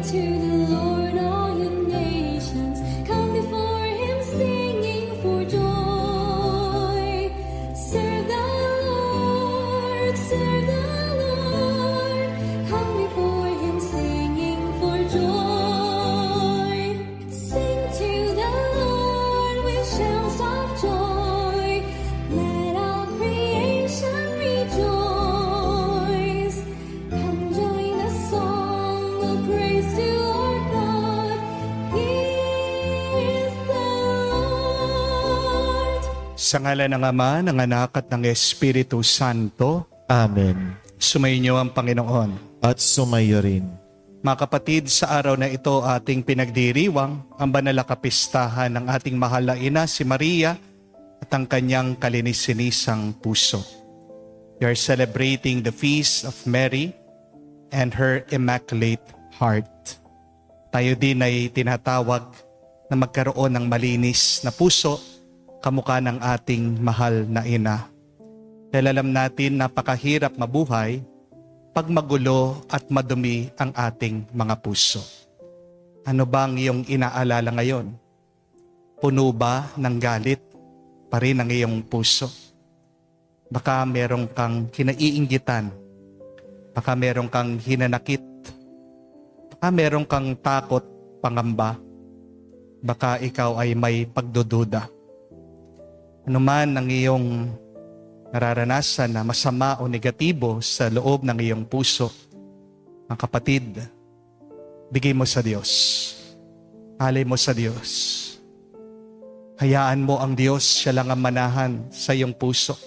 to the Lord, all you nations. Come before him singing for joy. Serve the Lord, serve the Lord. Come before him singing for joy. Sing to the Lord with shouts of joy. Let all creation rejoice. Come join the song of praise to our God. He is the Lord. Sa ngalan ng Ama, ng Anak at ng Espiritu Santo, Amen. sumainyo ang Panginoon. At sumayo rin. Mga kapatid, sa araw na ito ating pinagdiriwang ang banal na kapistahan ng ating mahal na ina, si Maria, at ang kanyang kalinis-sinisang puso. We are celebrating the feast of Mary and her Immaculate Heart. Tayo din ay tinatawag na magkaroon ng malinis na puso, kamukha ng ating mahal na ina. Dahil alam natin napakahirap mabuhay pag magulo at madumi ang ating mga puso. Ano bang iyong inaalala ngayon? Puno ba ng galit pa rin ang iyong puso? Baka merong kang kinaiinggitan. Baka merong kang hinanakit. Baka merong kang takot, pangamba. Baka ikaw ay may pagdududa. Ano man ang iyong nararanasan na masama o negatibo sa loob ng iyong puso, mga kapatid, bigay mo sa Diyos. Alay mo sa Diyos. Hayaan mo ang Diyos, siya lang ang manahan sa iyong puso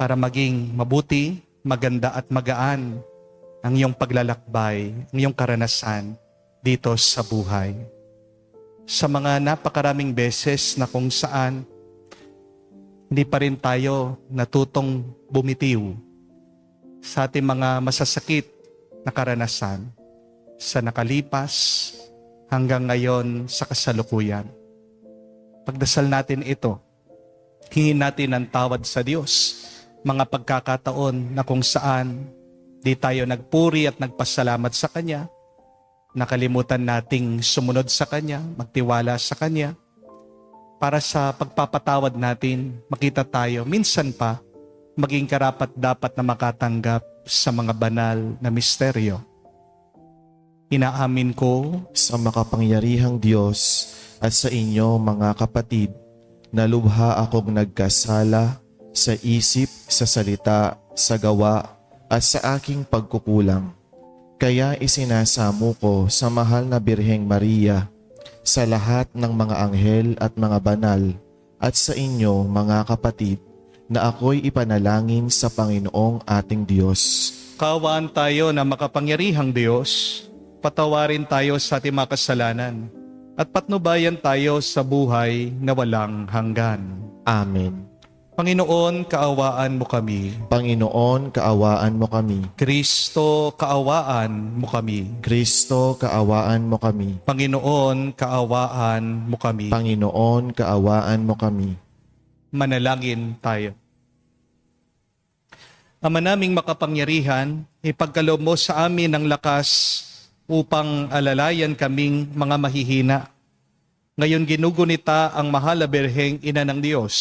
para maging mabuti, maganda at magaan ang iyong paglalakbay, ang iyong karanasan dito sa buhay. Sa mga napakaraming beses na kung saan hindi pa rin tayo natutong bumitiw sa ating mga masasakit na karanasan sa nakalipas hanggang ngayon sa kasalukuyan. Pagdasal natin ito, hingin natin ang tawad sa Diyos, mga pagkakataon na kung saan di tayo nagpuri at nagpasalamat sa Kanya, nakalimutan nating sumunod sa Kanya, magtiwala sa Kanya. Para sa pagpapatawad natin, makita tayo minsan pa maging karapat dapat na makatanggap sa mga banal na misteryo. Inaamin ko Sa makapangyarihang Diyos at sa inyo mga kapatid, na lubha akong nagkasala sa isip, sa salita, sa gawa, at sa aking pagkukulang. Kaya isinasamo ko sa mahal na Birheng Maria, sa lahat ng mga anghel at mga banal, at sa inyo mga kapatid, na ako'y ipanalangin sa Panginoong ating Diyos. kaawaan tayo na makapangyarihang Diyos, patawarin tayo sa ating mga kasalanan, at patnubayan tayo sa buhay na walang hanggan. Amen. Panginoon, kaawaan mo kami. Panginoon, kaawaan mo kami. Kristo, kaawaan mo kami. Kristo, kaawaan mo kami. Panginoon, kaawaan mo kami. Panginoon, kaawaan mo kami. Manalangin tayo. Ama naming makapangyarihan, ipagkaloob mo sa amin ang lakas upang alalayan kaming mga mahihina. Ngayon ginugunita ang mahal na Birheng Ina ng Diyos.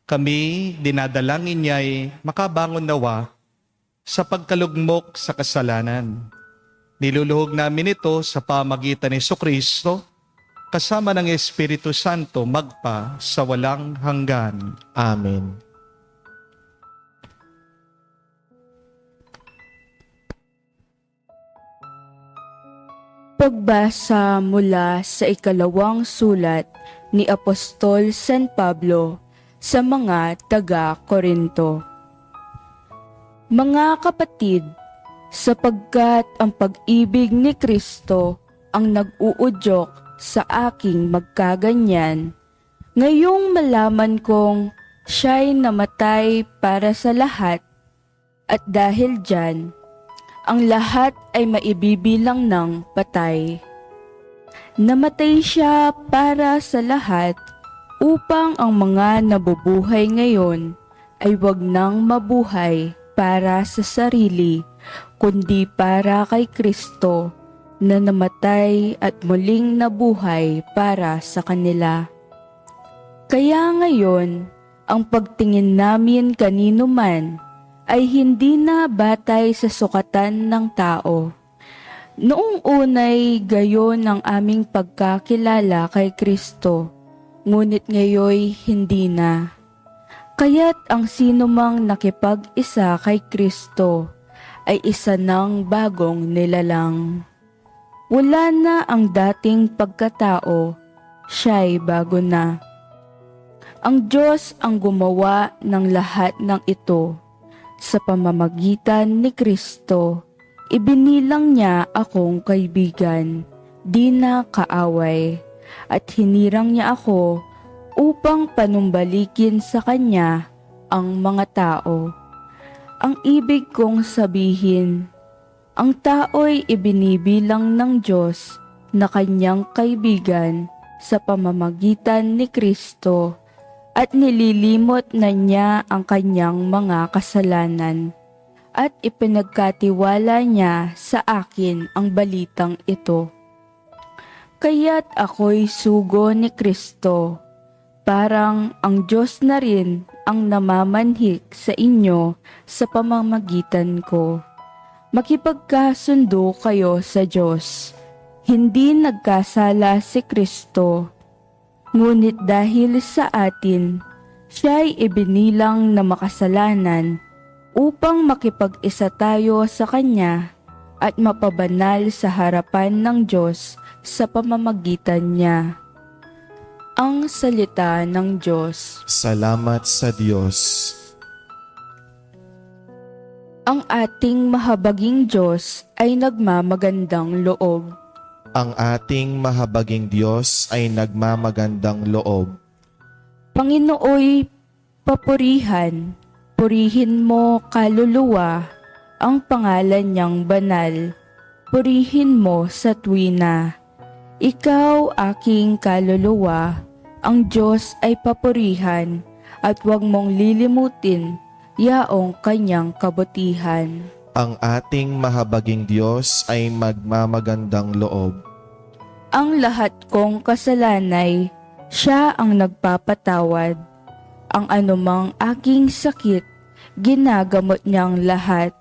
Kami dinadalangin niya'y makabangon nawa sa pagkalugmok sa kasalanan. Niluluhog namin ito sa pamagitan ni Jesucristo, kasama ng Espiritu Santo magpa sa walang hanggan. Amen. Pagbasa mula sa ikalawang sulat ni Apostol San Pablo sa mga taga-Korinto. Mga kapatid, sapagkat ang pag-ibig ni Kristo ang nag-uudyok sa aking magkaganyan, ngayong malaman kong siya'y namatay para sa lahat, at dahil diyan, ang lahat ay maibibilang ng patay. Namatay siya para sa lahat upang ang mga nabubuhay ngayon ay wag nang mabuhay para sa sarili, kundi para kay Kristo na namatay at muling nabuhay para sa kanila. Kaya ngayon, ang pagtingin namin kanino man ay hindi na batay sa sukatan ng tao. Noong unay gayon ang aming pagkakilala kay Kristo, ngunit ngayoy hindi na. Kaya't ang sinumang nakipag-isa kay Kristo ay isa ng bagong nilalang. Wala na ang dating pagkatao, siya'y bago na. Ang Diyos ang gumawa ng lahat ng ito. Sa pamamagitan ni Kristo, ibinilang niya akong kaibigan, di na kaaway, at hinirang niya ako upang panumbalikin sa Kanya ang mga tao. Ang ibig kong sabihin, ang tao'y ibinibilang ng Diyos na Kanyang kaibigan sa pamamagitan ni Kristo at nililimot na niya ang kanyang mga kasalanan at ipinagkatiwala niya sa akin ang balitang ito. Kaya't ako'y sugo ni Kristo, parang ang Diyos na rin ang namamanhik sa inyo sa pamamagitan ko. Makipagkasundo kayo sa Diyos. Hindi nagkasala si Kristo, ngunit dahil sa atin, siya'y ibinilang na makasalanan upang makipag-isa tayo sa Kanya at mapabanal sa harapan ng Diyos sa pamamagitan niya. Ang salita ng Diyos. Salamat sa Diyos. Ang ating mahabaging Diyos ay nagmamagandang loob. Ang ating mahabaging Diyos ay nagmamagandang loob. Panginooy papurihan, purihin mo kaluluwa, ang pangalan niyang banal, purihin mo sa tuwina. Ikaw aking kaluluwa, ang Diyos ay papurihan, at huwag mong lilimutin yaong kanyang kabutihan. Ang ating mahabaging Diyos ay magmamagandang loob. Ang lahat kong kasalanay, siya ang nagpapatawad. Ang anumang aking sakit, ginagamot niyang lahat.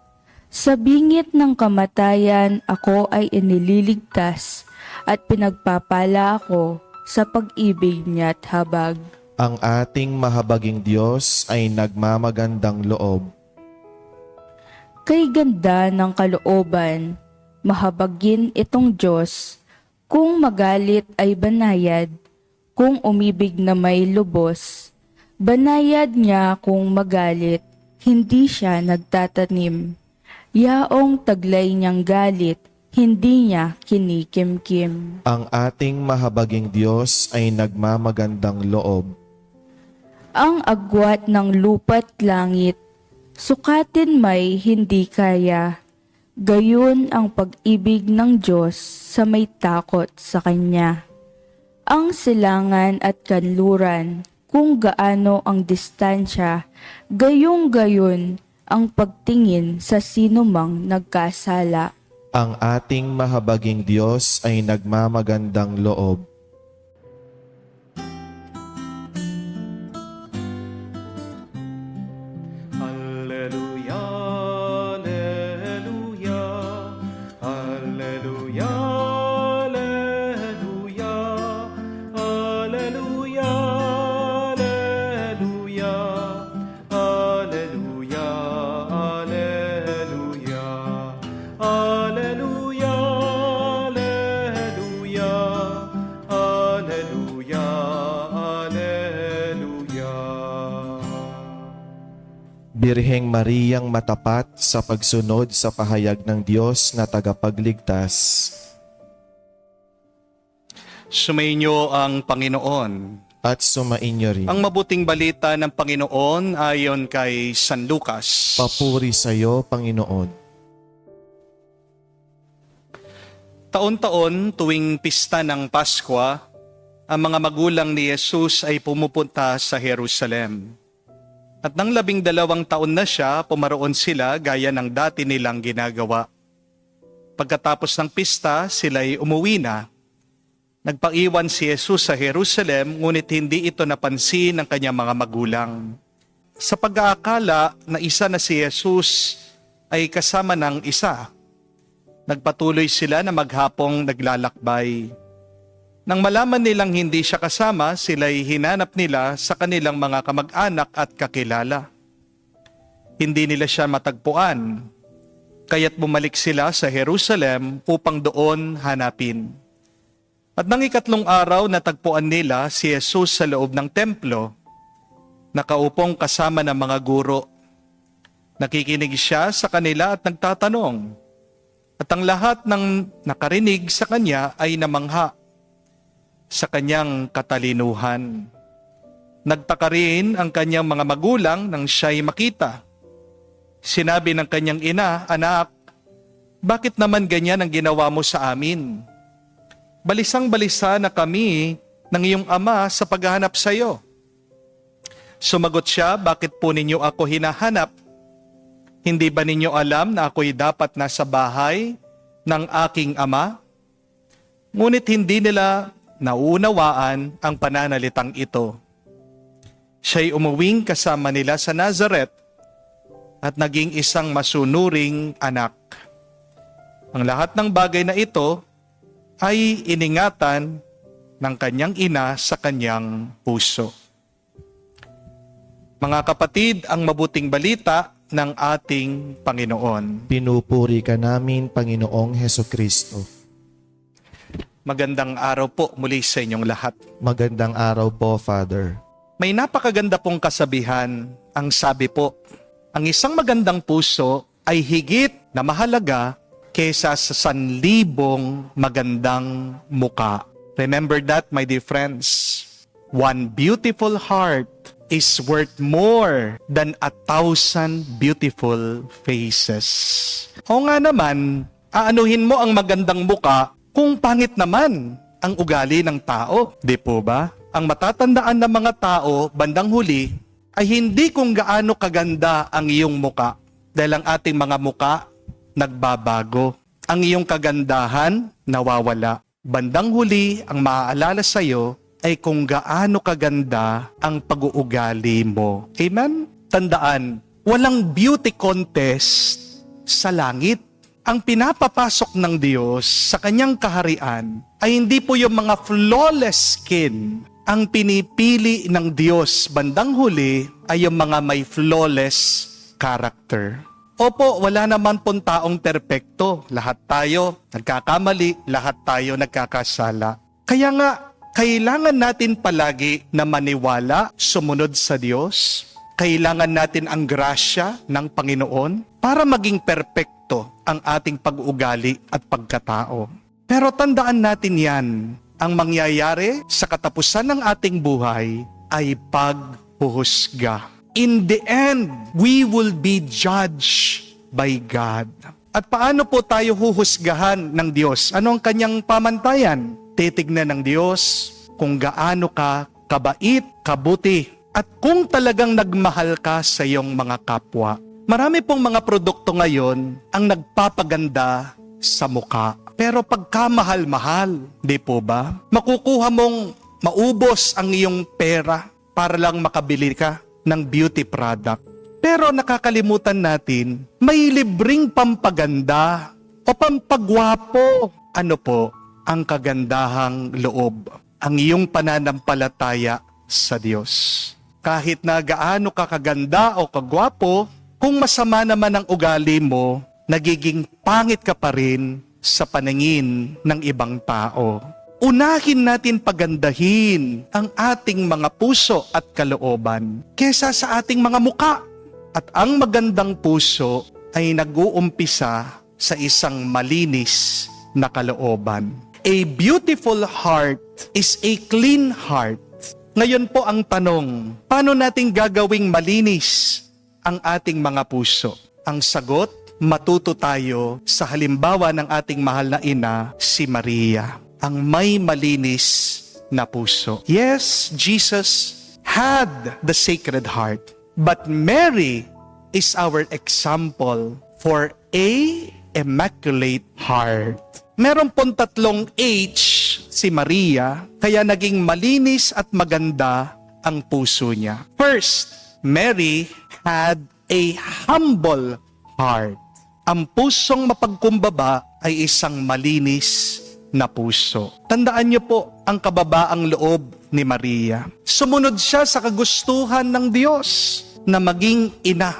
Sa bingit ng kamatayan, ako ay inililigtas at pinagpapala ako sa pag-ibig niya't habag. Ang ating mahabaging Diyos ay nagmamagandang loob. Kay ganda ng kalooban, mahabagin itong Diyos. Kung magalit ay banayad, kung umibig na may lubos. Banayad niya kung magalit, hindi siya nagtatanim. Yaong taglay niyang galit, hindi niya kinikimkim. Ang ating mahabaging Diyos ay nagmamagandang loob. Ang agwat ng lupa't langit, sukatin may hindi kaya. Gayon ang pag-ibig ng Diyos sa may takot sa Kanya. Ang silangan at kanluran, kung gaano ang distansya, gayong-gayon ang pagtingin sa sinumang nagkasala. Ang ating mahabaging Diyos ay nagmamagandang loob. Alleluia, alleluia, alleluia, alleluia, alleluia, alleluia, alleluia, alleluia, alleluia, alleluia, alleluia, alleluia. Birheng Mariyang matapat sa pagsunod sa pahayag ng Diyos na tagapagligtas, Sumainyo ang Panginoon. at sumainyo rin. Ang mabuting balita ng Panginoon ayon kay San Lucas. Papuri sa iyo, Panginoon. Taon-taon tuwing pista ng Paskwa, ang mga magulang ni Jesus ay pumupunta sa Jerusalem. At nang 12 taon na siya, pumaroon sila gaya ng dati nilang ginagawa. Pagkatapos ng pista, sila'y umuwi na. Nagpaiwan si Jesus sa Jerusalem, ngunit hindi ito napansin ng kanyang mga magulang. Sa pag-aakala na isa na si Jesus ay kasama ng isa, nagpatuloy sila na maghapong naglalakbay. Nang malaman nilang hindi siya kasama, sila'y hinanap nila sa kanilang mga kamag-anak at kakilala. Hindi nila siya matagpuan, kaya't bumalik sila sa Jerusalem upang doon hanapin. At nang ikatlong araw natagpuan nila si Jesus sa loob ng templo, nakaupong kasama ng mga guro. Nakikinig siya sa kanila at nagtatanong. At ang lahat ng nakarinig sa kanya ay namangha sa kanyang katalinuhan. Nagtaka rin ang kanyang mga magulang nang siya'y makita. Sinabi ng kanyang ina, "Anak, bakit naman ganyan ang ginawa mo sa amin? Balisang-balisa na kami ng iyong ama sa paghahanap sa iyo." Sumagot siya, "Bakit po ninyo ako hinahanap? Hindi ba ninyo alam na ako'y dapat nasa bahay ng aking ama?" Ngunit hindi nila nauunawaan ang pananalitang ito. Siya'y umuwing kasama nila sa Nazareth at naging isang masunuring anak. Ang lahat ng bagay na ito ay iningatan ng kanyang ina sa kanyang puso. Mga kapatid, ang mabuting balita ng ating Panginoon. Pinupuri ka namin, Panginoong Hesukristo. Magandang araw po muli sa inyong lahat. Magandang araw po, Father. May napakaganda pong kasabihan. Ang sabi po, ang isang magandang puso ay higit na mahalaga kesa sa 1,000 magandang muka. Remember that, my dear friends. One beautiful heart is worth more than 1,000 beautiful faces. O nga naman, aanuhin mo ang magandang muka kung pangit naman ang ugali ng tao, di po ba? Ang matatandaan ng mga tao bandang huli ay hindi kung gaano kaganda ang iyong muka, dahil ang ating mga muka nagbabago. Ang iyong kagandahan nawawala. Bandang huli, ang maaalala sa iyo ay kung gaano kaganda ang pag-uugali mo. Amen? Tandaan, walang beauty contest sa langit. Ang pinapapasok ng Diyos sa kanyang kaharian ay hindi po yung mga flawless skin. Ang pinipili ng Diyos bandang huli ay yung mga may flawless character. Opo, wala naman pong taong perpekto. Lahat tayo nagkakamali, lahat tayo nagkakasala. Kaya nga, kailangan natin palagi na maniwala, sumunod sa Diyos. Kailangan natin ang grasya ng Panginoon para maging perpekto ang ating pag-uugali at pagkatao. Pero tandaan natin yan, ang mangyayari sa katapusan ng ating buhay ay paghuhusga. In the end, we will be judged by God. At paano po tayo huhusgahan ng Diyos? Ano ang kanyang pamantayan? Titignan ng Diyos kung gaano ka kabait, kabuti, at kung talagang nagmahal ka sa iyong mga kapwa. Marami pong mga produkto ngayon ang nagpapaganda sa muka. Pero pagkamahal-mahal, di po ba? Makukuha mong maubos ang iyong pera para lang makabili ka ng beauty product. Pero nakakalimutan natin, may libreng pampaganda o pampagwapo. Ano po? Ang kagandahang loob. Ang iyong pananampalataya sa Diyos. Kahit na gaano ka kaganda o kagwapo, kung masama naman ang ugali mo, nagiging pangit ka pa rin sa paningin ng ibang tao. Unahin natin pagandahin ang ating mga puso at kalooban kesa sa ating mga muka. At ang magandang puso ay nag-uumpisa sa isang malinis na kalooban. A beautiful heart is a clean heart. Ngayon po ang tanong, paano natin gagawing malinis ang ating mga puso? Ang sagot, matuto tayo sa halimbawa ng ating mahal na ina, si Maria, ang may malinis na puso. Yes, Jesus had the Sacred Heart, but Mary is our example for a Immaculate Heart. Meron pong 3 H si Maria, kaya naging malinis at maganda ang puso niya. First, Mary had a humble heart. Ang pusong mapagkumbaba ay isang malinis na puso. Tandaan niyo po ang kababaang loob ni Maria. Sumunod siya sa kagustuhan ng Diyos na maging ina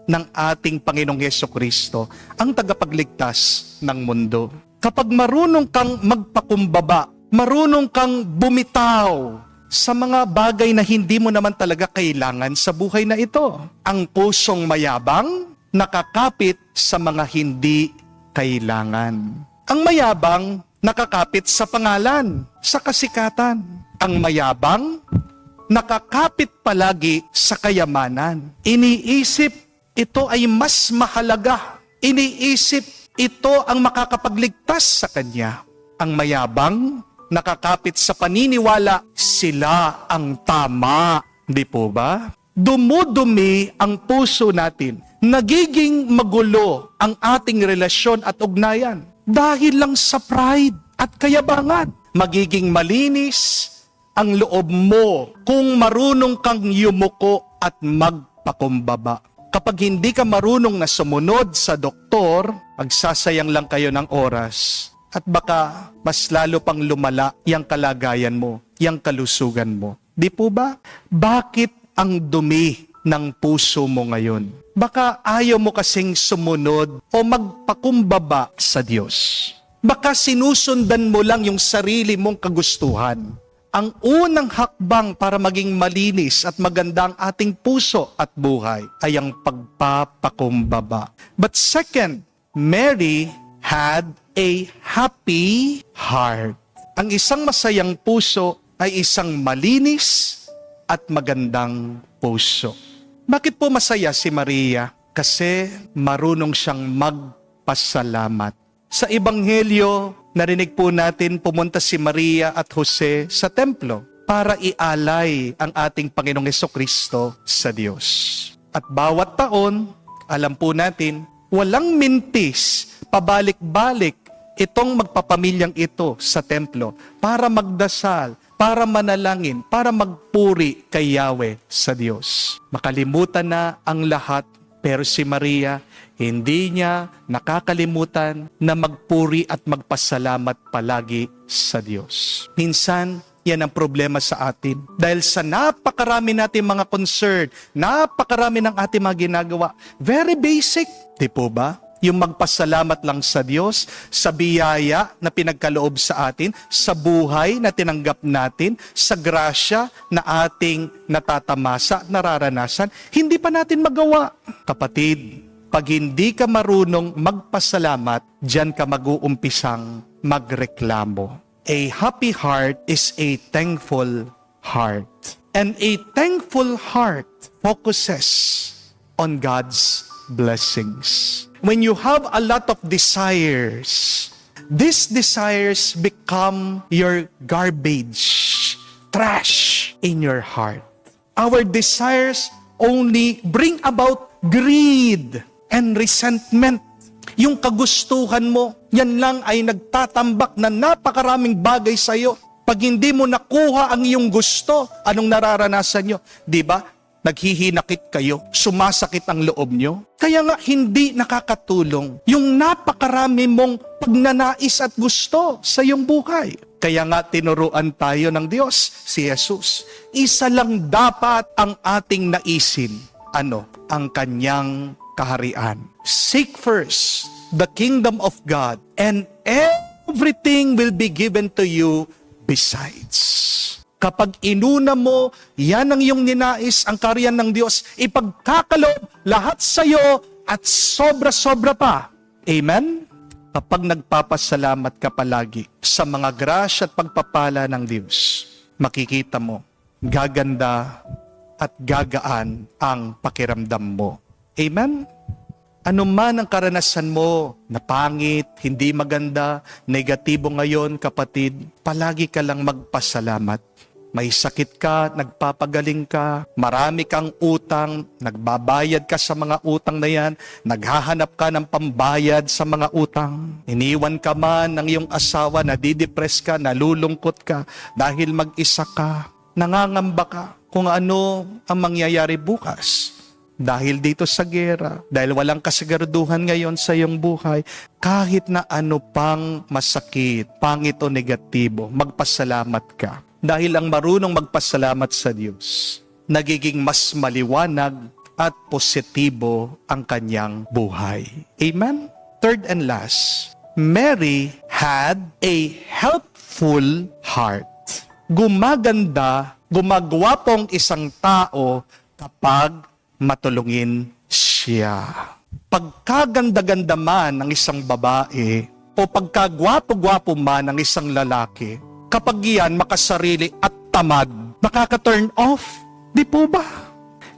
ng ating Panginoong Hesukristo, ang tagapagligtas ng mundo. Kapag marunong kang magpakumbaba, marunong kang bumitaw sa mga bagay na hindi mo naman talaga kailangan sa buhay na ito. Ang pusong mayabang, nakakapit sa mga hindi kailangan. Ang mayabang, nakakapit sa pangalan, sa kasikatan. Ang mayabang, nakakapit palagi sa kayamanan. Iniisip, ito ay mas mahalaga. Iniisip, ito ang makakapagligtas sa kanya. Ang mayabang, nakakapit sa paniniwala, sila ang tama. Di po ba? Dumudumi ang puso natin. Nagiging magulo ang ating relasyon at ugnayan dahil lang sa pride at kayabangan. Magiging malinis ang loob mo kung marunong kang yumuko at magpakumbaba. Kapag hindi ka marunong na sumunod sa doktor, magsasayang lang kayo ng oras at baka mas lalo pang lumala yung kalagayan mo, yung kalusugan mo. Di po ba? Bakit ang dumi ng puso mo ngayon? Baka ayaw mo kasing sumunod o magpakumbaba sa Diyos. Baka sinusundan mo lang yung sarili mong kagustuhan. Ang unang hakbang para maging malinis at maganda ang ating puso at buhay ay ang pagpapakumbaba. But second, Mary had a happy heart. Ang isang masayang puso ay isang malinis at magandang puso. Bakit po masaya si Maria? Kasi marunong siyang magpasalamat. Sa Ebanghelyo, narinig po natin pumunta si Maria at Jose sa templo para ialay ang ating Panginoong Hesukristo sa Diyos. At bawat taon, alam po natin, walang mintis, pabalik-balik itong magpapamilyang ito sa templo para magdasal, para manalangin, para magpuri kay Yahweh sa Diyos. Makalimutan na ang lahat, pero si Maria, hindi niya nakakalimutan na magpuri at magpasalamat palagi sa Diyos. Minsan, yan ang problema sa atin. Dahil sa napakarami natin mga concern, napakarami ng ating mga ginagawa, very basic, di po ba? Yung magpasalamat lang sa Diyos, sa biyaya na pinagkaloob sa atin, sa buhay na tinanggap natin, sa grasya na ating natatamasa, nararanasan, hindi pa natin magawa. Kapatid, pag hindi ka marunong magpasalamat, diyan ka mag-uumpisang magreklamo. A happy heart is a thankful heart. And a thankful heart focuses on God's blessings. When you have a lot of desires, these desires become your garbage, trash in your heart. Our desires only bring about greed and resentment. Yung kagustuhan mo, yan lang ay nagtatambak na napakaraming bagay sa iyo. Pag hindi mo nakuha ang iyong gusto, anong nararanasan nyo? Di ba? Naghihinakit kayo, sumasakit ang loob nyo. Kaya nga hindi nakakatulong yung napakarami mong pagnanais at gusto sa iyong buhay. Kaya nga tinuruan tayo ng Diyos, si Jesus. Isa lang dapat ang ating naisin. Ano? Ang kanyang kaharian. Seek first the kingdom of God and everything will be given to you besides. Kapag inuna mo, yan ang iyong ninais, ang kaharian ng Diyos, ipagkakaloob lahat sa iyo at sobra-sobra pa. Amen? Kapag nagpapasalamat ka palagi sa mga grasya at pagpapala ng Diyos, makikita mo, gaganda at gagaan ang pakiramdam mo. Amen? Ano man ang karanasan mo na pangit, hindi maganda, negatibo ngayon, kapatid, palagi ka lang magpasalamat. may sakit ka, nagpapagaling ka, marami kang utang, nagbabayad ka sa mga utang na yan, naghahanap ka ng pambayad sa mga utang. Iniwan ka man ng iyong asawa, nadidepress ka, nalulungkot ka dahil mag-isa ka, nangangamba ka kung ano ang mangyayari bukas. Dahil dito sa gera, dahil walang kasiguraduhan ngayon sa iyong buhay, kahit na ano pang masakit, pangit o negatibo, magpasalamat ka. Dahil ang marunong magpasalamat sa Diyos, nagiging mas maliwanag at positibo ang kanyang buhay. Amen? Third and last, Mary had a helpful heart. Gumaganda, gumagwapong isang tao kapag matulungin siya. Pagkaganda-ganda man ng isang babae o pagkagwapo-gwapo man ng isang lalaki, kapag iyan makasarili at tamad, nakaka-turn off. Di po ba?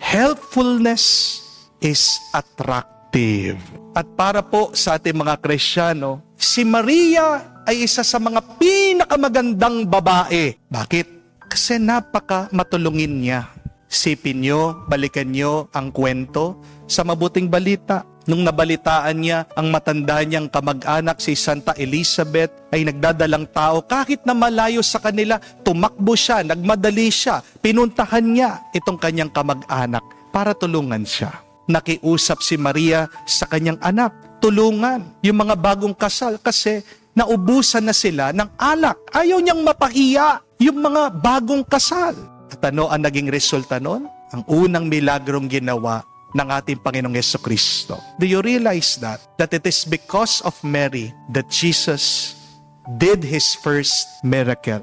Helpfulness is attractive. At para po sa ating mga Kristiyano, si Maria ay isa sa mga pinakamagandang babae. Bakit? Kasi napaka matulungin niya. Sipin nyo, balikan nyo ang kwento sa Mabuting Balita. Nung nabalitaan niya ang matanda niyang kamag-anak si Santa Elizabeth ay nagdadalang tao, kahit na malayo sa kanila, tumakbo siya, nagmadali siya, pinuntahan niya itong kanyang kamag-anak para tulungan siya. Nakiusap si Maria sa kanyang anak, tulungan yung mga bagong kasal kasi naubusan na sila ng alak. Ayaw niyang mapahiya yung mga bagong kasal. At ano ang naging resulta nun? Ang unang milagrong ginawa ng ating Panginoong Jesucristo. Do you realize that? That it is because of Mary that Jesus did His first miracle.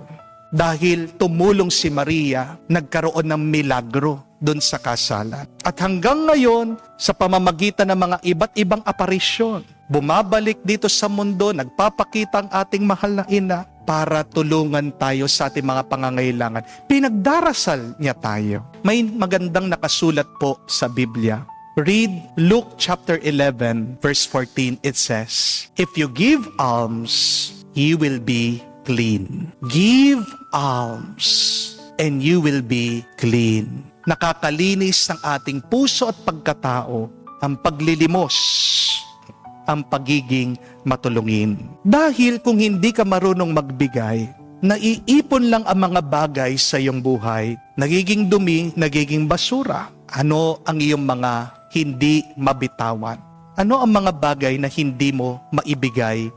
Dahil tumulong si Maria, nagkaroon ng milagro doon sa kasalan. At hanggang ngayon, sa pamamagitan ng mga iba't ibang aparisyon, bumabalik dito sa mundo, nagpapakita ang ating mahal na ina, para tulungan tayo sa ating mga pangangailangan. Pinagdarasal niya tayo. May magandang nakasulat po sa Biblia. Read Luke chapter 11, verse 14. It says, "If you give alms, you will be clean. Give alms, and you will be clean." Nakakalinis ng ating puso at pagkatao ang paglilimos, ang pagiging matulungin. Dahil kung hindi ka marunong magbigay, naiipon lang ang mga bagay sa iyong buhay, nagiging dumi, nagiging basura. Ano ang iyong mga hindi mabitawan? Ano ang mga bagay na hindi mo maibigay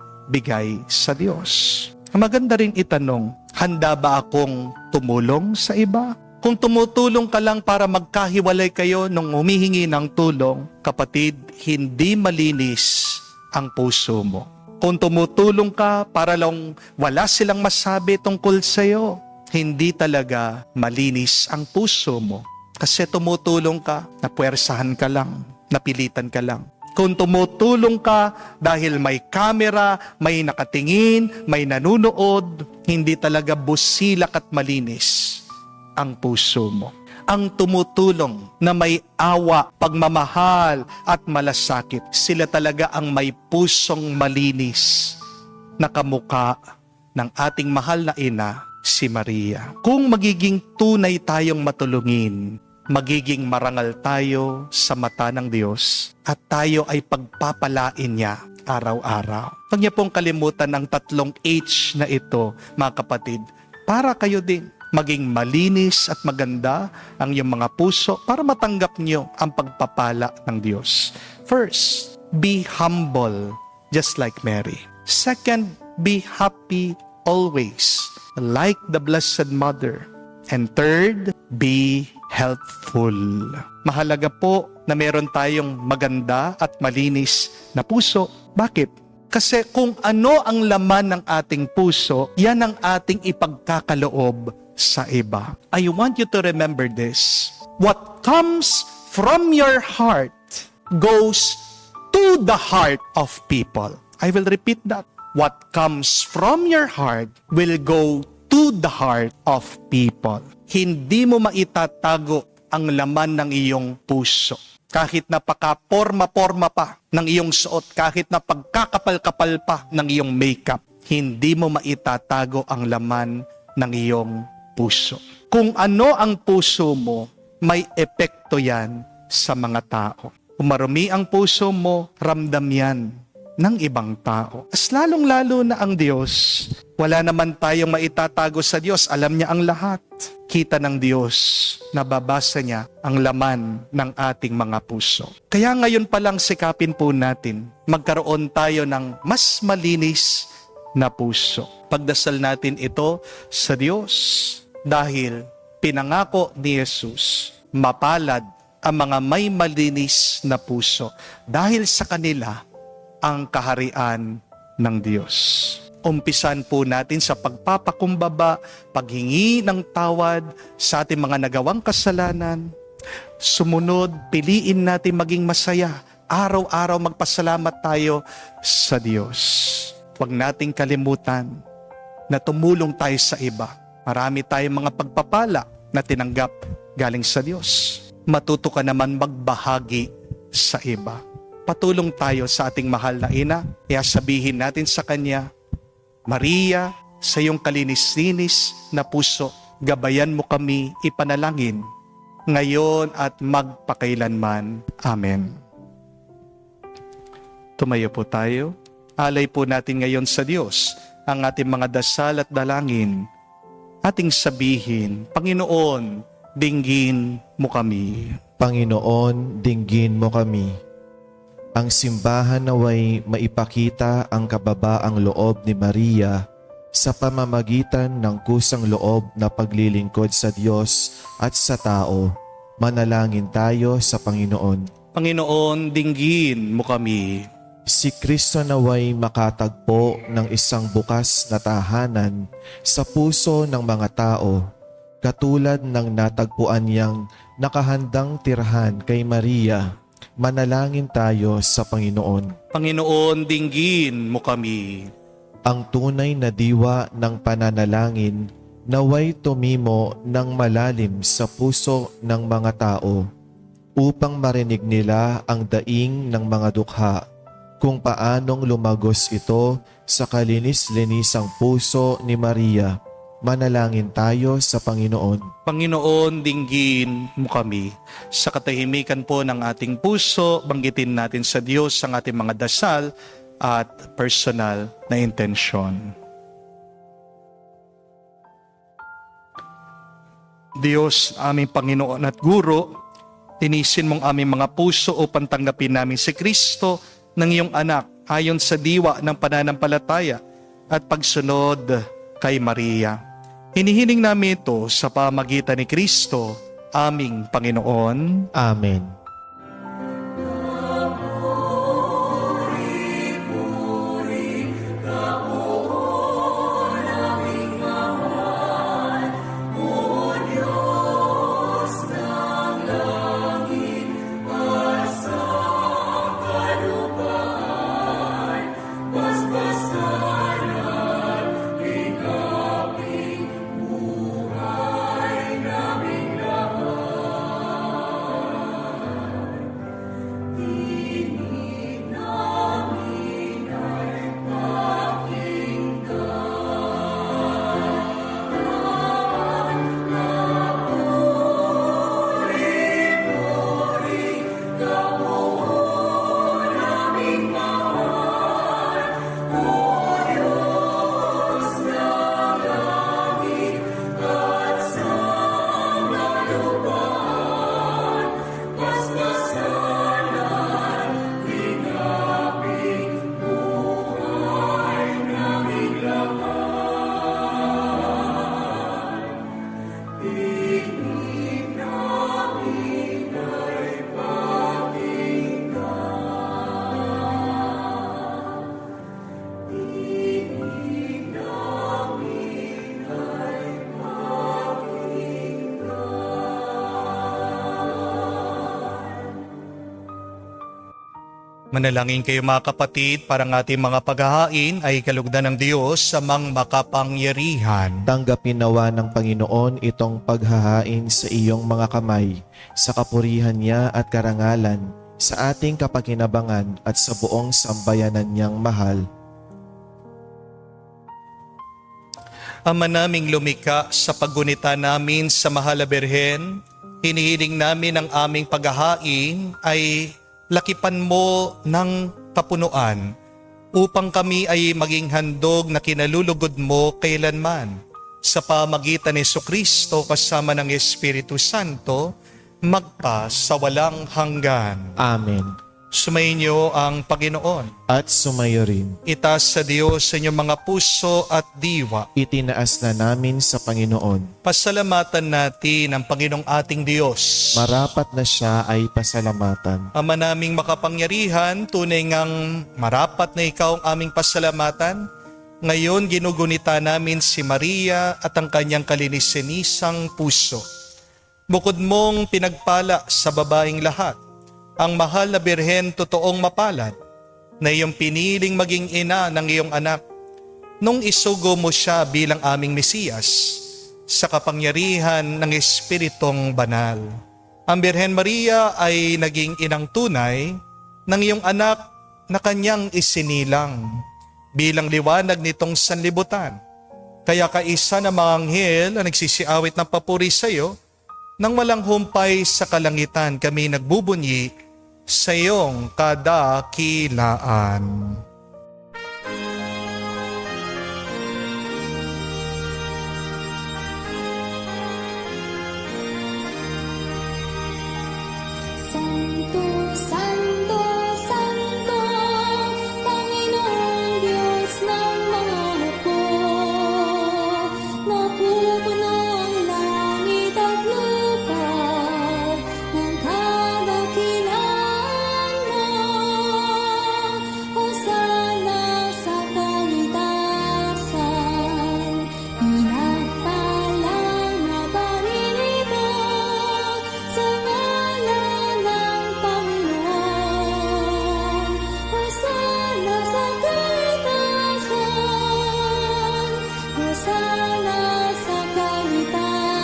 sa Diyos? Maganda rin itanong, handa ba akong tumulong sa iba? Kung tumutulong ka lang para magkahiwalay kayo nung humihingi ng tulong, kapatid, hindi malinis ang puso mo. Kung tumutulong ka para lang wala silang masabi tungkol sa iyo, hindi talaga malinis ang puso mo. Kasi tumutulong ka, napuwersahan ka lang, napilitan ka lang. Kung tumutulong ka dahil may kamera, may nakatingin, may nanunood, hindi talaga busilak at malinis ang puso mo. Ang tumutulong na may awa, pagmamahal at malasakit, sila talaga ang may pusong malinis na kamukha ng ating mahal na ina, si Maria. Kung magiging tunay tayong matulungin, magiging marangal tayo sa mata ng Diyos at tayo ay pagpapalain niya araw-araw. Huwag niyo pong kalimutan ang 3 H na ito, mga kapatid, para kayo din maging malinis at maganda ang iyong mga puso para matanggap niyo ang pagpapala ng Diyos. First, be humble, just like Mary. Second, be happy always, like the Blessed Mother. And third, be helpful. Mahalaga po na meron tayong maganda at malinis na puso. Bakit? Kasi kung ano ang laman ng ating puso, yan ang ating ipagkakaloob sa iba. I want you to remember this. What comes from your heart goes to the heart of people. I will repeat that. What comes from your heart will go to the heart of people. Hindi mo maitatago ang laman ng iyong puso. Kahit na paka-porma-porma pa ng iyong suot, kahit na pagkakapal-kapal pa ng iyong makeup, hindi mo maitatago ang laman ng iyong puso. Kung ano ang puso mo, may epekto yan sa mga tao. Kung marumi ang puso mo, ramdam yan ng ibang tao. As lalong-lalo na ang Diyos, wala naman tayong maitatago sa Diyos. Alam niya ang lahat. Kita ng Diyos, nababasa niya ang laman ng ating mga puso. Kaya ngayon pa lang sikapin po natin, magkaroon tayo ng mas malinis na puso. Pagdasal natin ito sa Diyos dahil pinangako ni Jesus, mapalad ang mga may malinis na puso dahil sa kanila ang kaharian ng Diyos. Umpisan po natin sa pagpapakumbaba, paghingi ng tawad sa ating mga nagawang kasalanan. Sumunod, piliin natin maging masaya. Araw-araw magpasalamat tayo sa Diyos. Huwag nating kalimutan na tumulong tayo sa iba. Marami tayong mga pagpapala na tinanggap galing sa Diyos. Matuto ka naman magbahagi sa iba. Patulong tayo sa ating mahal na ina. Kaya sabihin natin sa kanya, Maria, sa iyong kalinis-linis na puso, gabayan mo kami ipanalangin ngayon at magpakailanman. Amen. Tumayo po tayo. Alay po natin ngayon sa Diyos ang ating mga dasal at dalangin. Ating sabihin, Panginoon, dinggin mo kami. Panginoon, dinggin mo kami. Ang simbahan naway maipakita ang kababaang loob ni Maria sa pamamagitan ng kusang loob na paglilingkod sa Diyos at sa tao. Manalangin tayo sa Panginoon. Panginoon, dinggin mo kami. Si Kristo naway makatagpo ng isang bukas na tahanan sa puso ng mga tao, katulad ng natagpuan niyang nakahandang tirhan kay Maria. Manalangin tayo sa Panginoon. Panginoon, dinggin mo kami. Ang tunay na diwa ng pananalangin naway tumimo ng malalim sa puso ng mga tao upang marinig nila ang daing ng mga dukha kung paanong lumagos ito sa kalinis-linisang puso ni Maria. Manalangin tayo sa Panginoon. Panginoon, dinggin mo kami. Sa katahimikan po ng ating puso, banggitin natin sa Diyos ang ating mga dasal at personal na intensyon. Diyos, aming Panginoon at Guro, tinisin mong aming mga puso upang tanggapin namin si Kristo ng iyong anak ayon sa diwa ng pananampalataya at pagsunod kay Maria. Hinihiling namin ito sa pamagitan ni Kristo, aming Panginoon. Amen. Manalangin kayo mga kapatid para ng ating mga paghahain ay kalugdan ng Diyos sa mang makapangyarihan. Tanggapin nawa ng Panginoon itong paghahain sa iyong mga kamay, sa kapurihan niya at karangalan, sa ating kapakinabangan at sa buong sambayanan niyang mahal. Ama naming lumika, sa paggunita namin sa Mahal na Birhen, hinihiling namin ang aming paghahain ay lakipan mo ng kapunuan upang kami ay maging handog na kinalulugod mo kailanman. Sa pamagitan ni Jesucristo kasama ng Espiritu Santo, magpa sa walang hanggan. Amen. Sumainyo ang Panginoon. At sumayo rin. Itaas sa Diyos sa inyong mga puso at diwa. Itinaas na namin sa Panginoon. Pasalamatan natin ang Panginoong ating Diyos. Marapat na siya ay pasalamatan. Ama naming makapangyarihan, tunay ngang marapat na ikaw ang aming pasalamatan. Ngayon ginugunita namin si Maria at ang kanyang kalinis-sinisang puso. Bukod mong pinagpala sa babaeng lahat, ang Mahal na Birhen totoong mapalad na iyong piniling maging ina ng iyong anak nung isugo mo siya bilang aming Mesiyas sa kapangyarihan ng Espiritong Banal. Ang Birhen Maria ay naging inang tunay ng iyong anak na kanyang isinilang bilang liwanag nitong sanlibutan. Kaya kaisa ng mga anghel na nagsisiawit ng papuri sa iyo, nang walang humpay sa kalangitan kami nagbubunyi sa iyong kadakilaan. Santo, Santo, Santo, Panginoong Diyos ng mga hukbo. Napupuno ang langit at lupa ng kadakilaan mo. Hosana sa kaitasan, pinagpalang na paririto sa ngalan ng Panginoon. Hosana sa kaitasan, Hosana sa kaitasan.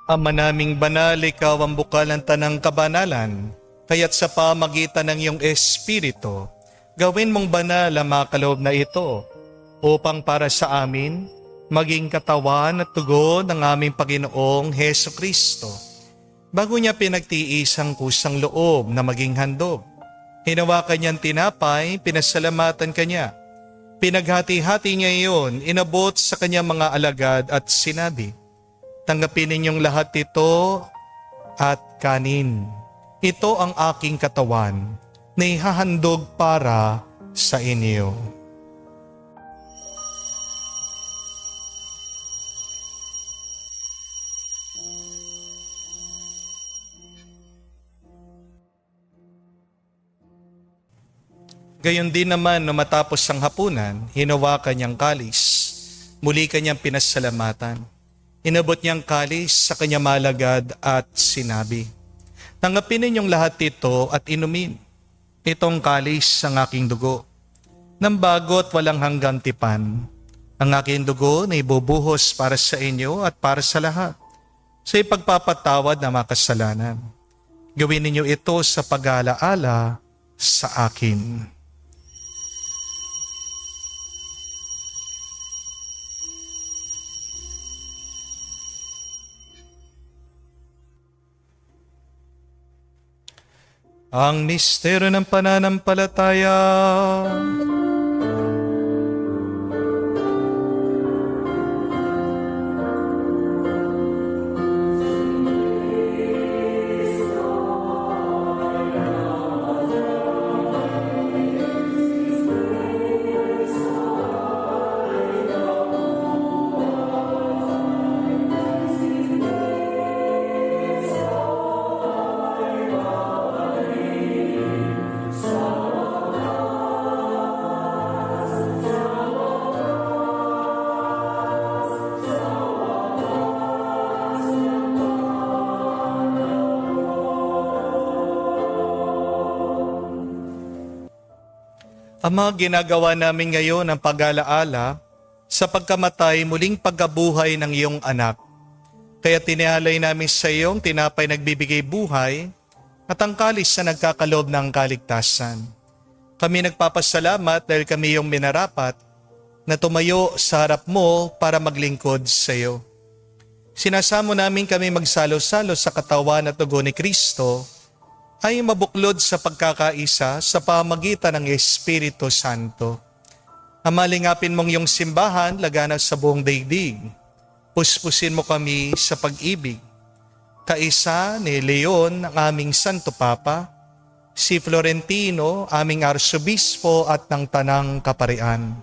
Ama naming banal, ikaw ang bukal ng tanang kabanalan, kaya't sa pamagitan ng iyong Espiritu, gawin mong banal ang mga kaloob na ito, upang para sa amin, maging katawan at tugon ng aming Panginoong Heso Kristo. Bago niya pinagtiis ang kusang loob na maging handog, hinawakan niyang tinapay, pinasalamatan kanya. Pinaghati-hati niya iyon, inabot sa kanyang mga alagad at sinabi, "Tanggapin ninyong lahat ito at kanin. Ito ang aking katawan na ihahandog para sa inyo." Gayon din naman, no matapos ang hapunan, hinawakan niyang kalis. Muli kanyang pinasalamatan. Inabot niyang kalis sa kanyang malagad at sinabi, "Tanggapin ninyong lahat ito at inumin. Itong kalis ang aking dugo, ng bago at walang hanggang tipan. Ang aking dugo na ibubuhos para sa inyo at para sa lahat, sa ipagpapatawad ng mga kasalanan. Gawin ninyo ito sa pag-aalaala sa akin." Ang misteryo ng pananampalataya. Ama, ginagawa namin ngayon ang pag-alaala sa pagkamatay muling pagkabuhay ng iyong anak. Kaya tinihalay namin sa iyong tinapay nagbibigay buhay at ang kalis na nagkakaloob ng kaligtasan. Kami nagpapasalamat dahil kami yung minarapat na tumayo sa harap mo para maglingkod sa iyo. Sinasamo namin kami magsalo-salo sa katawan at dugo ni Kristo ay mabuklod sa pagkakaisa sa pamagitan ng Espiritu Santo. Amalingapin mong yung simbahan laganap sa buong daigdig. Puspusin mo kami sa pag-ibig. Kaisa ni Leon, ang aming Santo Papa, si Florentino, aming Arsobispo at ng Tanang Kaparian.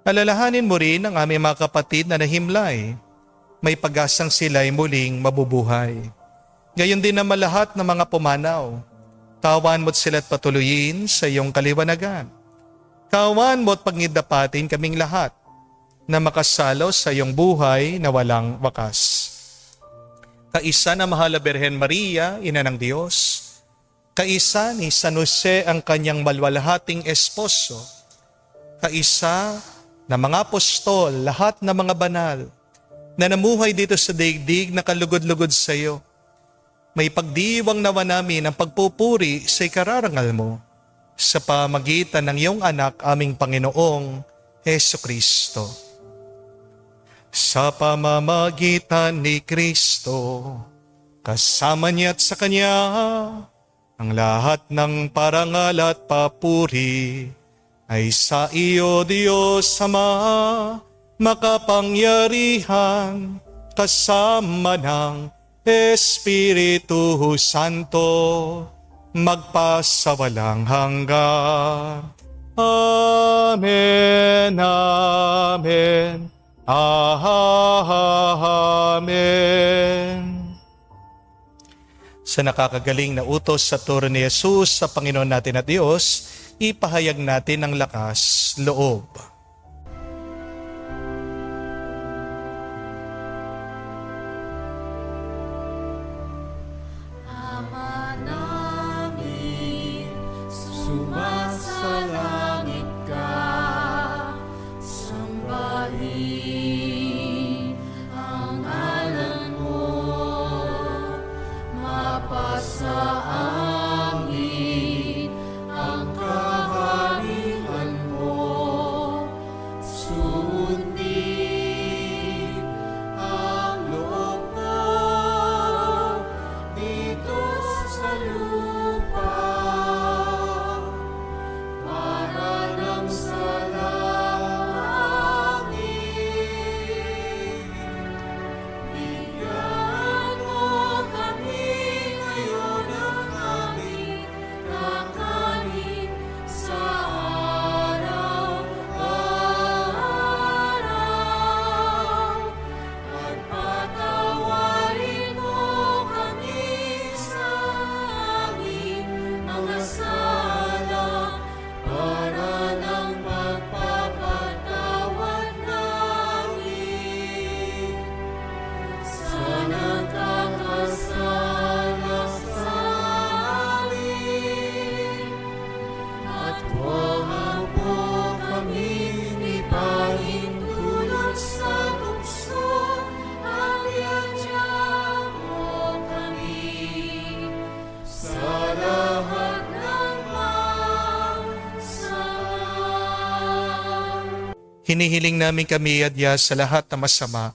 Alalahanin mo rin ang aming mga kapatid na nahimlay. May pag-asang sila'y muling mabubuhay. Gayon din naman lahat ng mga pumanaw. Kawan mo't sila't patuloyin sa iyong kaliwanagan. Kawan mo't pagnidapatin kaming lahat na makasalo sa iyong buhay na walang wakas. Kaisa na mahal na Birhen Maria, Ina ng Diyos, kaisa ni San Jose ang kanyang malwalhating esposo, kaisa na mga apostol, lahat na mga banal, na namuhay dito sa daigdig na kalugod-lugod sa iyo. May pagdiwang nawa namin ang pagpupuri sa ikararangal mo sa pamagitan ng iyong anak, aming Panginoong Hesukristo. Sa pamamagitan ni Kristo, kasama niya at sa Kanya, ang lahat ng parangal at papuri ay sa iyo, Diyos Ama, makapangyarihan, kasama ng Espiritu Santo, magpasawalang hanggan. Amen, Amen, Amen. Sa nakakagaling na utos sa turo ni Jesus sa Panginoon natin at Diyos, ipahayag natin ang lakas loob. Ama namin, sumasalangit ka, sambahin ang ngalan mo, mapasa amin ang kaharian mo, sundin ang loob mo dito sa lupa, para lang sa langit. Bigyan mo kami ngayon ng aming kakanin sa araw-araw, at patawarin mo kami sa aming mga sala, para ng pagpapatawad namin sa nagkakasala sa amin. At huwag mo kami ipahintulot sa tukso, at iadya mo kami sa lahat ng masama. Hinihiling namin kami adya sa lahat na masama,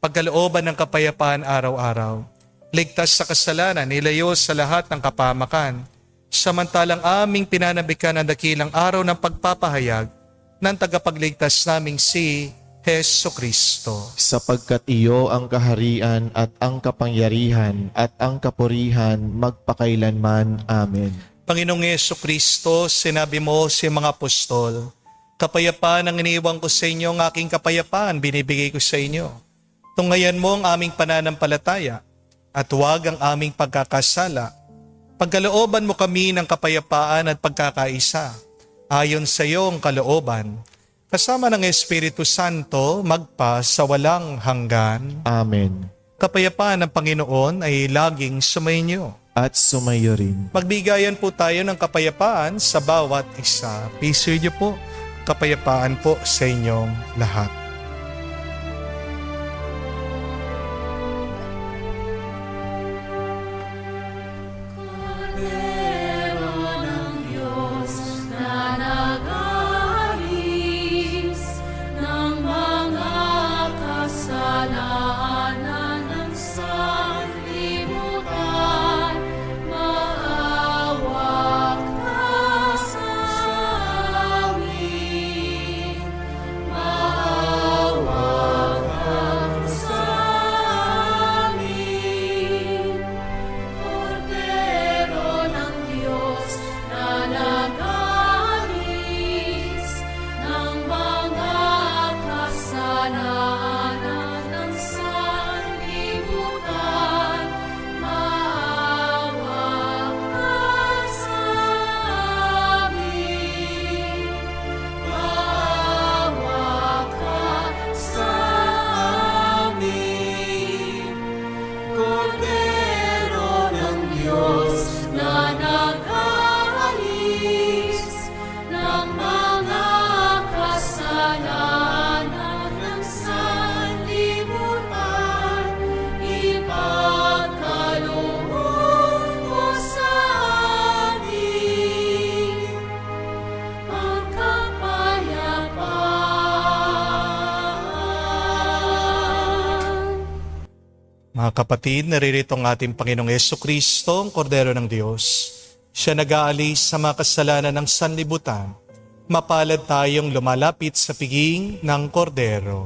pagkalooban ng kapayapaan araw-araw, ligtas sa kasalanan, nilayo sa lahat ng kapamakan, samantalang aming pinanabikan ang dakilang araw ng pagpapahayag ng tagapagligtas naming si Hesukristo. Sapagkat iyo ang kaharian at ang kapangyarihan at ang kapurihan magpakailanman. Amen. Panginoong Hesukristo, sinabi mo sa mga apostol, kapayapaan ang iniiwan ko sa inyo, ang aking kapayapaan binibigay ko sa inyo. Tunghayan mo ang aming pananampalataya at huwag ang aming pagkakasala. Pagkalooban mo kami ng kapayapaan at pagkakaisa, ayon sa iyong kalooban, kasama ng Espiritu Santo, magpa sa walang hanggan. Amen. Kapayapaan ng Panginoon ay laging sumainyo. At sumayo rin. Magbigayan po tayo ng kapayapaan sa bawat isa. Piso niyo po, kapayapaan po sa inyong lahat. Kordero ng Diyos na Mga kapatid, naririto ang ating Panginoong Jesucristo, ang Kordero ng Diyos. Siya nag-aalis sa mga kasalanan ng sanlibutan. Mapalad tayong lumalapit sa piging ng Kordero.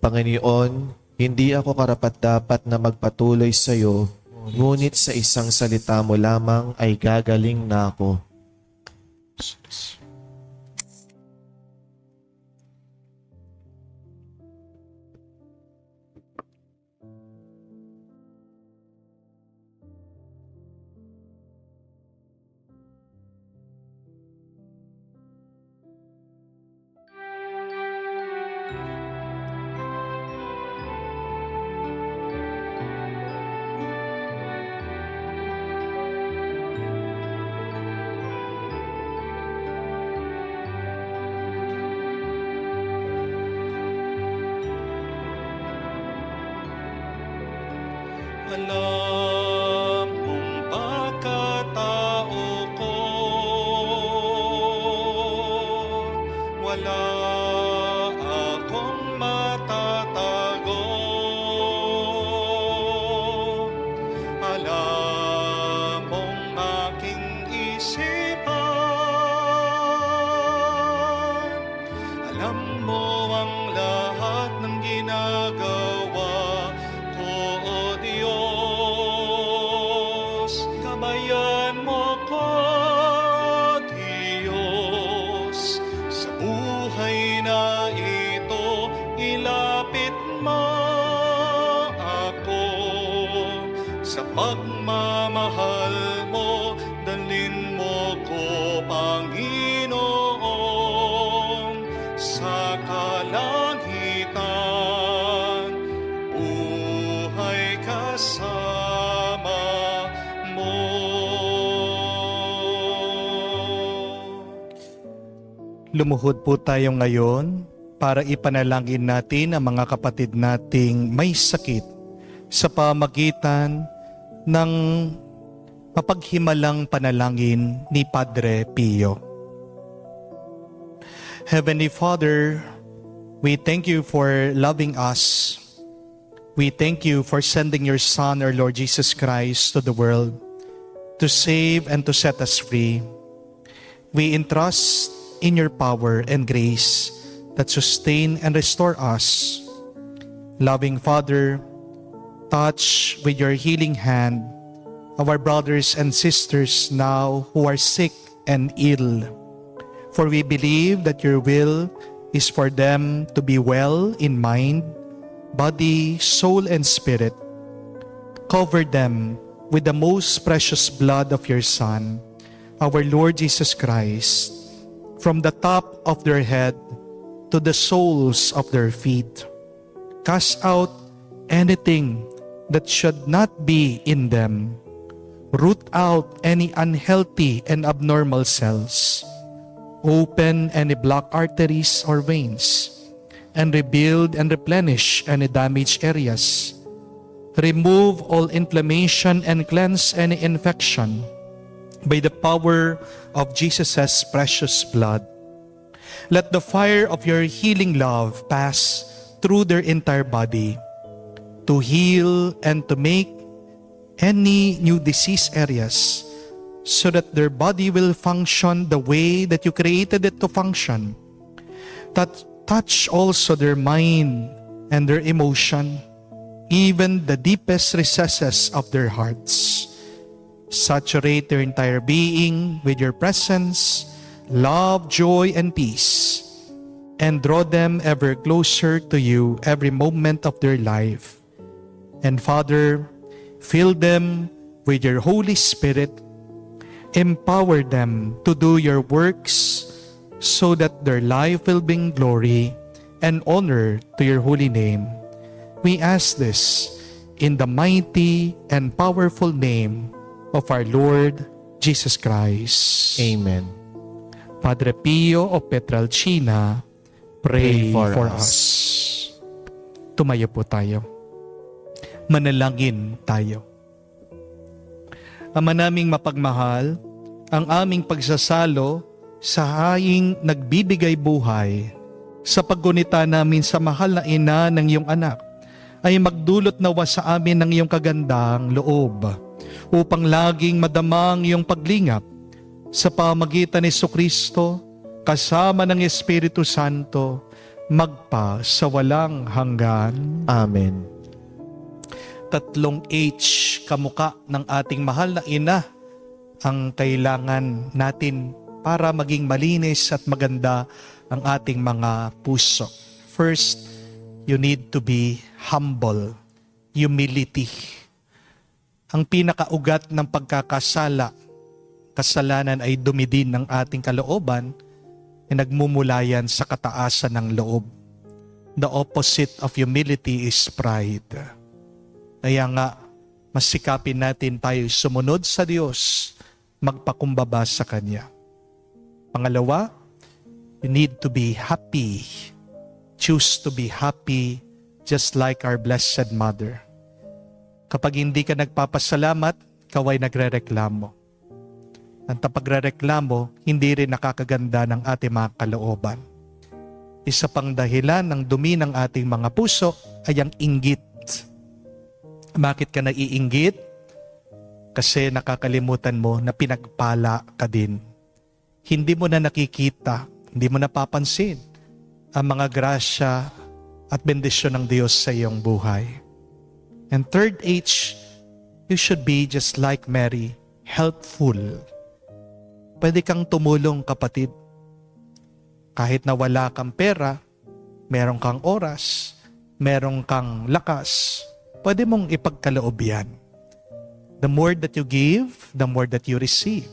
Panginoon, hindi ako karapat-dapat na magpatuloy sa iyo, ngunit sa isang salita mo lamang ay gagaling na ako. Alam mong pagkatao ko, wala akong matatago. Alam mong aking isipan, alam mo ang lahat ng ginagawa ko, O Diyos. Gamayan mo ko, Diyos, sa buhay na ito. Ilapit mo ako sa pagmamahal mo. Dalhin mo ko, Panginoon, sa kalangitan. Buhay kasama mo. Lumuhod po tayo ngayon para ipanalangin natin ang mga kapatid nating may sakit sa pamagitan ng mapaghimalang panalangin ni Padre Pio. Heavenly Father, we thank you for loving us. We thank you for sending your Son, our Lord Jesus Christ, to the world to save and to set us free. We entrust in your power and grace that sustain and restore us. Loving Father, touch with your healing hand our brothers and sisters now who are sick and ill. For we believe that your will is for them to be well in mind, body, soul, and spirit. Cover them with the most precious blood of your Son, our Lord Jesus Christ, from the top of their head to the soles of their feet. Cast out anything that should not be in them. Root out any unhealthy and abnormal cells. Open any blocked arteries or veins, and rebuild and replenish any damaged areas. Remove all inflammation and cleanse any infection by the power of Jesus' precious blood. Let the fire of your healing love pass through their entire body to heal and to make any new disease areas, so that their body will function the way that you created it to function. Touch also their mind and their emotion, even the deepest recesses of their hearts. Saturate their entire being with your presence, love, joy, and peace, and draw them ever closer to you every moment of their life. And Father, fill them with your Holy Spirit. Empower them to do your works so that their life will bring glory and honor to your holy name. We ask this in the mighty and powerful name of our Lord Jesus Christ. Amen. Padre Pio of Petralcina, pray for us. us. Tumayo po tayo. Manalangin tayo. Ama naming mapagmahal, ang aming pagsasalo sa haying nagbibigay buhay sa paggunita namin sa mahal na ina ng iyong anak, ay magdulot nawa sa amin ng iyong kagandang loob, upang laging madamang iyong paglingap sa pamagitan ni Jesucristo, kasama ng Espiritu Santo, magpa sa walang hanggan. Amen. 3 H, kamuka ng ating mahal na ina, ang kailangan natin para maging malinis at maganda ang ating mga puso. First, you need to be humble, humility. Ang pinakaugat ng kasalanan ay dumidin ng ating kalooban, na nagmumula yan sa kataasan ng loob. The opposite of humility is pride. Kaya nga, masikapin natin tayo sumunod sa Diyos, magpakumbaba sa Kanya. Pangalawa, you need to be happy. Choose to be happy just like our Blessed Mother. Kapag hindi ka nagpapasalamat, ikaw ay nagrereklamo. Ang pagrereklamo, hindi rin nakakaganda ng ating mga kalooban. Isa pang dahilan ng dumi ng ating mga puso ay ang inggit. Bakit ka naiinggit? Kasi nakakalimutan mo na pinagpala ka din. Hindi mo na nakikita, hindi mo napapansin ang mga grasya at bendisyon ng Diyos sa iyong buhay. And third H, you should be just like Mary, helpful. Pwede kang tumulong, kapatid. Kahit na wala kang pera, meron kang oras, meron kang lakas, pwede mong ipagkaloob yan. The more that you give, the more that you receive.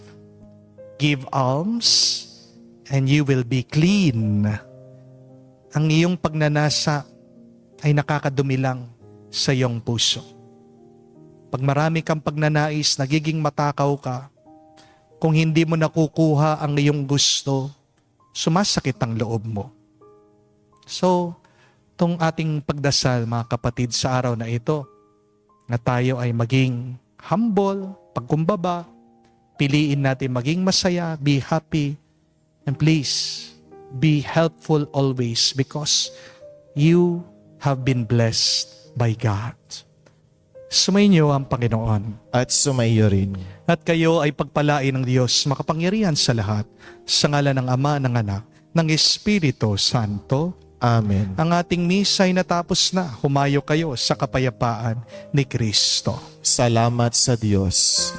Give alms, and you will be clean. Ang iyong pagnanasa ay nakakadumi lang sa iyong puso. Pag marami kang pagnanais, nagiging matakaw ka. Kung hindi mo nakukuha ang iyong gusto, sumasakit ang loob mo. So, itong ating pagdasal, mga kapatid, sa araw na ito, na tayo ay maging humble, pagkumbaba, piliin natin maging masaya, be happy, and please, be helpful always because you have been blessed by God. Sumainyo ang Panginoon. At sumaiyo rin. At kayo ay pagpalain ng Diyos makapangyarihan sa lahat, sa ngalan ng Ama, ng Anak, ng Espiritu Santo. Amen. Ang ating misa ay natapos na. Humayo kayo sa kapayapaan ni Kristo. Salamat sa Diyos.